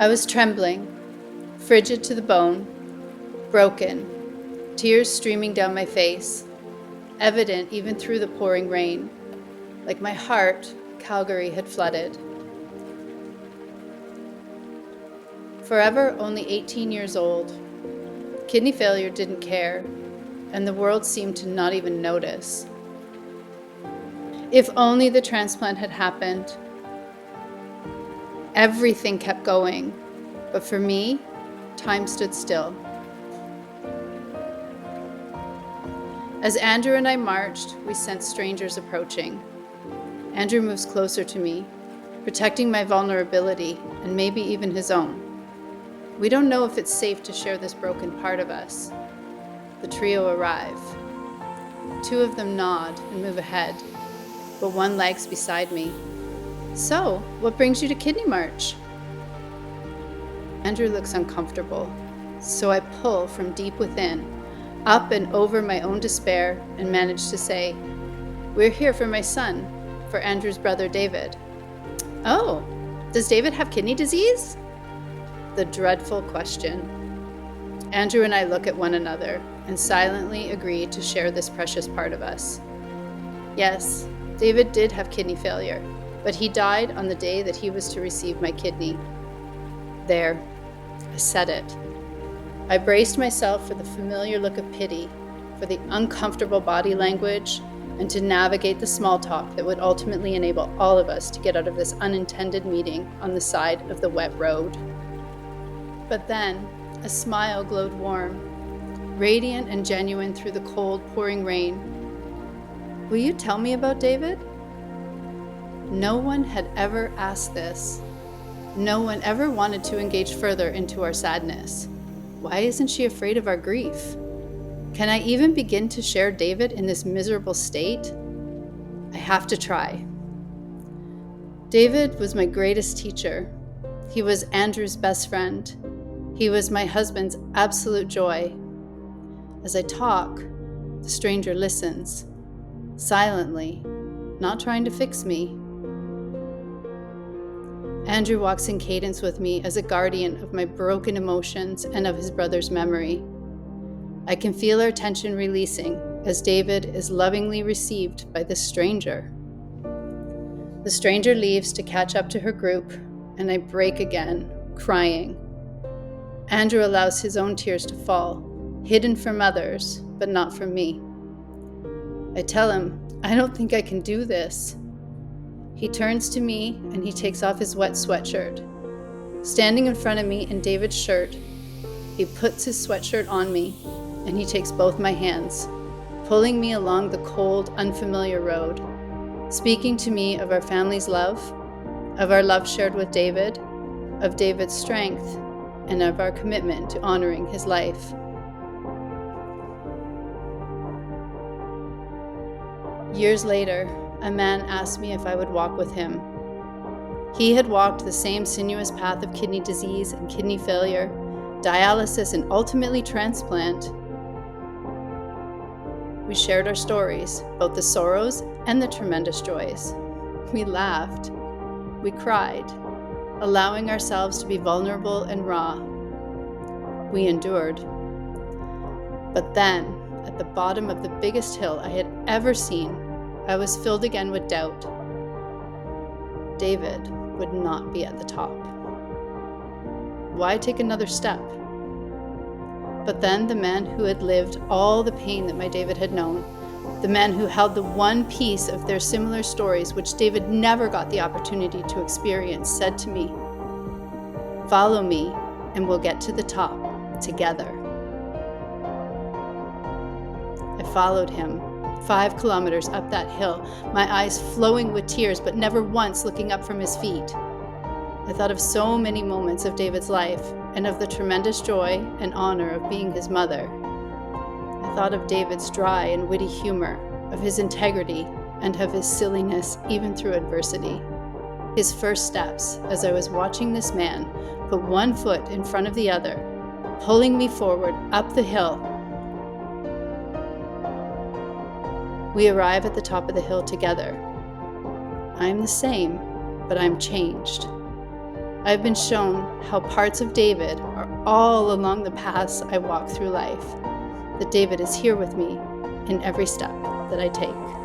I was trembling, frigid to the bone, broken, tears streaming down my face, evident even through the pouring rain. Like my heart, Calgary had flooded. Forever only 18 years old, kidney failure didn't care, and the world seemed to not even notice. If only the transplant had happened. Everything kept going, but for me, time stood still. As Andrew and I marched, we sensed strangers approaching. Andrew moves closer to me, protecting my vulnerability and maybe even his own. We don't know if it's safe to share this broken part of us. The trio arrive. Two of them nod and move ahead, but one lags beside me. So, what brings you to Kidney March? Andrew looks uncomfortable, so I pull from deep within, up and over my own despair, and manage to say, "We're here for my son, for Andrew's brother David." "Oh, does David have kidney disease?" The dreadful question. Andrew and I look at one another and silently agree to share this precious part of us. Yes, David did have kidney failure, but he died on the day that he was to receive my kidney. There, I said it. I braced myself for the familiar look of pity, for the uncomfortable body language, and to navigate the small talk that would ultimately enable all of us to get out of this unintended meeting on the side of the wet road. But then, a smile glowed warm, radiant and genuine through the cold, pouring rain. "Will you tell me about David?" No one had ever asked this. No one ever wanted to engage further into our sadness. Why isn't she afraid of our grief? Can I even begin to share David in this miserable state? I have to try. David was my greatest teacher. He was Andrew's best friend. He was my husband's absolute joy. As I talk, the stranger listens, silently, not trying to fix me. Andrew walks in cadence with me as a guardian of my broken emotions and of his brother's memory. I can feel our tension releasing as David is lovingly received by this stranger. The stranger leaves to catch up to her group, and I break again, crying. Andrew allows his own tears to fall, hidden from others, but not from me. I tell him, "I don't think I can do this." He turns to me and he takes off his wet sweatshirt. Standing in front of me in David's shirt, he puts his sweatshirt on me and he takes both my hands, pulling me along the cold, unfamiliar road, speaking to me of our family's love, of our love shared with David, of David's strength, and of our commitment to honoring his life. Years later, a man asked me if I would walk with him. He had walked the same sinuous path of kidney disease and kidney failure, dialysis, and ultimately transplant. We shared our stories, both the sorrows and the tremendous joys. We laughed. We cried, allowing ourselves to be vulnerable and raw. We endured. But then, at the bottom of the biggest hill I had ever seen, I was filled again with doubt. David would not be at the top. Why take another step? But then the man who had lived all the pain that my David had known, the man who held the one piece of their similar stories which David never got the opportunity to experience, said to me, "Follow me and we'll get to the top together." I followed him, 5 kilometers up that hill, my eyes flowing with tears, but never once looking up from his feet. I thought of so many moments of David's life and of the tremendous joy and honor of being his mother. I thought of David's dry and witty humor, of his integrity, and of his silliness even through adversity. His first steps as I was watching this man put one foot in front of the other, pulling me forward up the hill. We arrive at the top of the hill together. I'm the same, but I'm changed. I've been shown how parts of David are all along the paths I walk through life, that David is here with me in every step that I take.